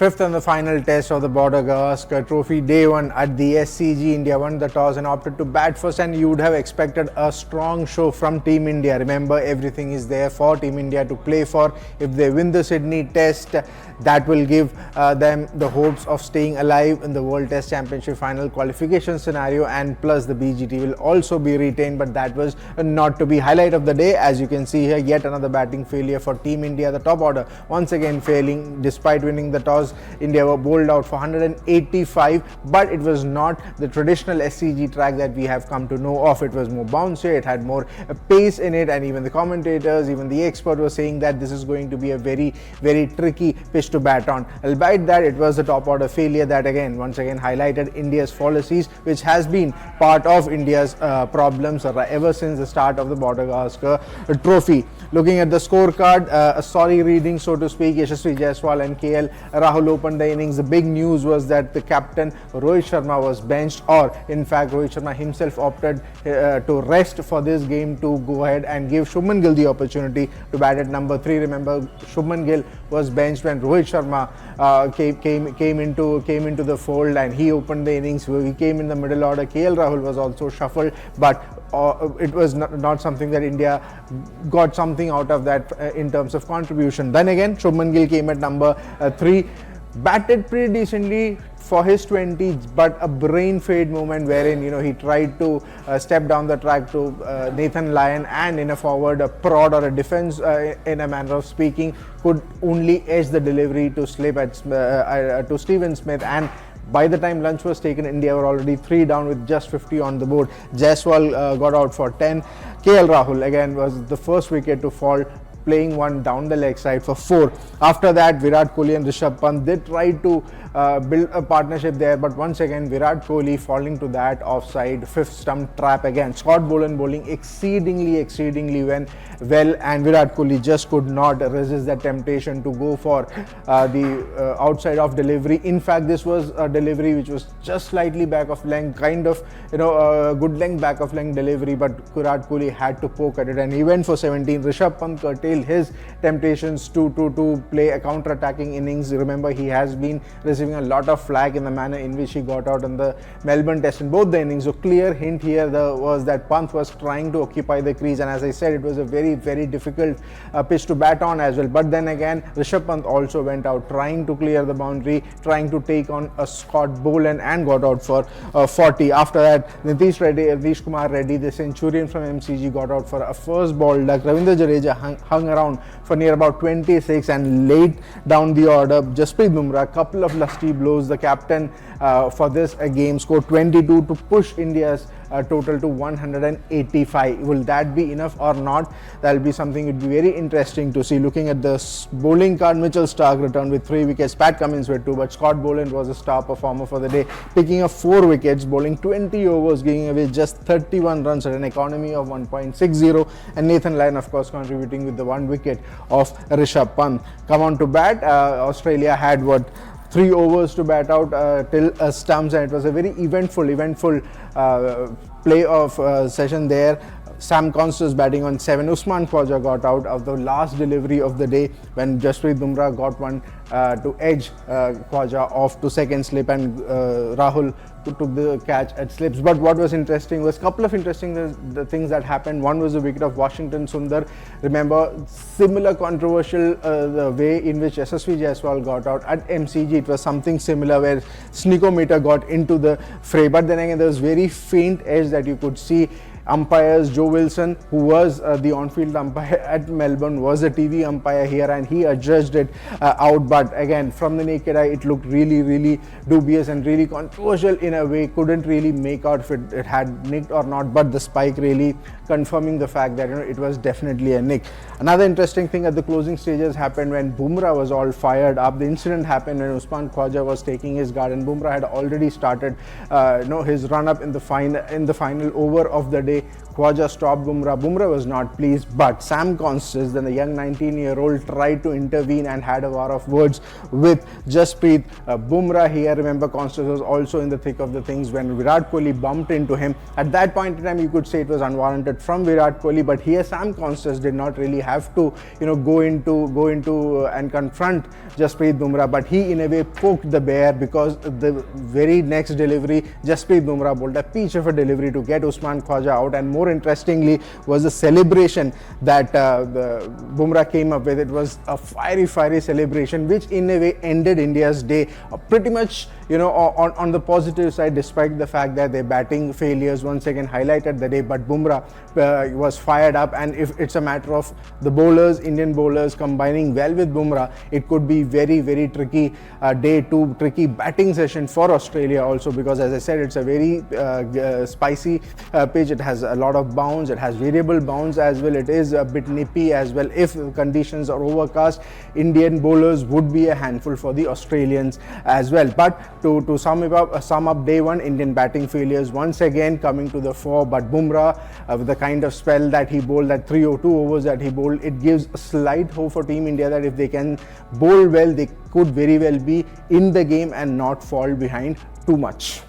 Fifth and the final test of the Border Gavaskar Trophy, day one at the SCG. India won the toss and opted to bat first, and you would have expected a strong show from Team India. Remember, everything is there for Team India to play for. If they win the Sydney Test, that will give them the hopes of staying alive in the World Test Championship final qualification scenario, and plus the BGT will also be retained, but that was not to be. Highlight of the day, as you can see here, yet another batting failure for Team India. The top order once again failing. Despite winning the toss, India were bowled out for 185, but it was not the traditional SCG track that we have come to know of. It was more bouncy, it had more pace in it, and even the commentators, even the expert were saying that this is going to be a very, very tricky pitch to bat on. Albeit that it was the top order failure that once again highlighted India's fallacies, which has been part of India's problems ever since the start of the Border Gavaskar Trophy. Looking at the scorecard, a sorry reading, so to speak. Jasprit Jaiswal and KL Rahul opened the innings. The big news was that the captain Rohit Sharma was benched, or in fact Rohit Sharma himself opted to rest for this game to go ahead and give Shubman Gill the opportunity to bat at number 3. Remember, Shubman Gill was benched when Rohit Sharma came into the fold, and he opened the innings. He came in the middle order. KL Rahul was also shuffled, but it was not something that India got something out of that in terms of contribution. Then again, Shubman Gill came at number 3, batted pretty decently for his 20s, but a brain fade moment wherein he tried to step down the track to Nathan Lyon, and in a forward, a prod or a defense in a manner of speaking, could only edge the delivery to slip to Steven Smith, and by the time lunch was taken, India were already 3 down with just 50 on the board. Jaiswal got out for 10. KL Rahul again was the first wicket to fall, playing one down the leg side for 4. After that, Virat Kohli and Rishabh Pant did try to build a partnership there, but once again Virat Kohli falling to that offside fifth stump trap again. Scott Boland bowling exceedingly well, and Virat Kohli just could not resist that temptation to go for the outside off delivery. In fact, this was a delivery which was just slightly back of length, kind of a good length back of length delivery, but Virat Kohli had to poke at it, and he went for 17. Rishabh Pant curtailed his temptations to play a counter-attacking innings. Remember, he has been receiving a lot of flack in the manner in which he got out in the Melbourne Test in both the innings. So clear hint here was that Pant was trying to occupy the crease, and as I said, it was a very, very difficult pitch to bat on as well. But then again, Rishabh Pant also went out trying to clear the boundary, trying to take on a Scott Boland, and got out for 40. After that, Nitish Kumar Reddy, the centurion from MCG, got out for a first ball duck. Ravindra Jadeja hung around for near about 26 and laid down the order. Jasprit Bumrah, couple of lusty blows. The captain for this game scored 22 to push India's total to 185. Will that be enough or not? That will be something it will be very interesting to see. Looking at the bowling card, Mitchell Starc returned with 3 wickets, Pat Cummins with 2, but Scott Boland was a star performer for the day, picking up 4 wickets, bowling 20 overs, giving away just 31 runs at an economy of 1.60, and Nathan Lyon, of course, contributing with the 1 wicket of Rishabh Pant. Come on to bat, Australia had 3 overs to bat out till Stumps, and it was a very eventful playoff session there. Sam Constance batting on 7. Usman Khawaja got out of the last delivery of the day when Jasprit Bumrah got one to edge Khawaja off to second slip, and Rahul took the catch at slips. But what was interesting was a couple of interesting things that happened. One was the wicket of Washington Sundar. Remember, similar controversial the way in which Jasprit Jaiswal got out at MCG. It was something similar where Sneakometer got into the fray, but then again there was very faint edge that you could see. Umpires, Joe Wilson, who was the on-field umpire at Melbourne, was a TV umpire here, and he adjudged it out. But again, from the naked eye, it looked really dubious and really controversial in a way. Couldn't really make out if it had nicked or not, but the spike really confirming the fact that it was definitely a nick. Another interesting thing at the closing stages happened when Bumrah was all fired up. The incident happened when Usman Khawaja was taking his guard, and Bumrah had already started his run-up in the final over of the day. day. Khawaja stopped Bumrah. Bumrah was not pleased, but Sam Constance, then the young 19-year-old, tried to intervene and had a war of words with Jasprit Bumrah here. Remember, Constance was also in the thick of the things when Virat Kohli bumped into him. At that point in time, you could say it was unwarranted from Virat Kohli, but here Sam Constance did not really have to, go into and confront Jasprit Bumrah, but he in a way poked the bear, because the very next delivery, Jasprit Bumrah bowled a peach of a delivery to get Usman Khawaja out, and more interestingly was the celebration that Bumrah came up with. It was a fiery celebration, which in a way ended India's day pretty much, on the positive side, despite the fact that their batting failures once again highlighted the day. But Bumrah was fired up, and if it's a matter of the bowlers, Indian bowlers combining well with Bumrah, it could be very tricky day, two tricky batting session for Australia also, because as I said, it's a very spicy pitch. It has a lot of bounce, it has variable bounce as well, it is a bit nippy as well. If conditions are overcast, Indian bowlers would be a handful for the Australians as well. But to sum up day one, Indian batting failures once again coming to the fore, but Bumrah with the kind of spell that he bowled, that 302 overs that he bowled, it gives a slight hope for Team India that if they can bowl well, they could very well be in the game and not fall behind too much.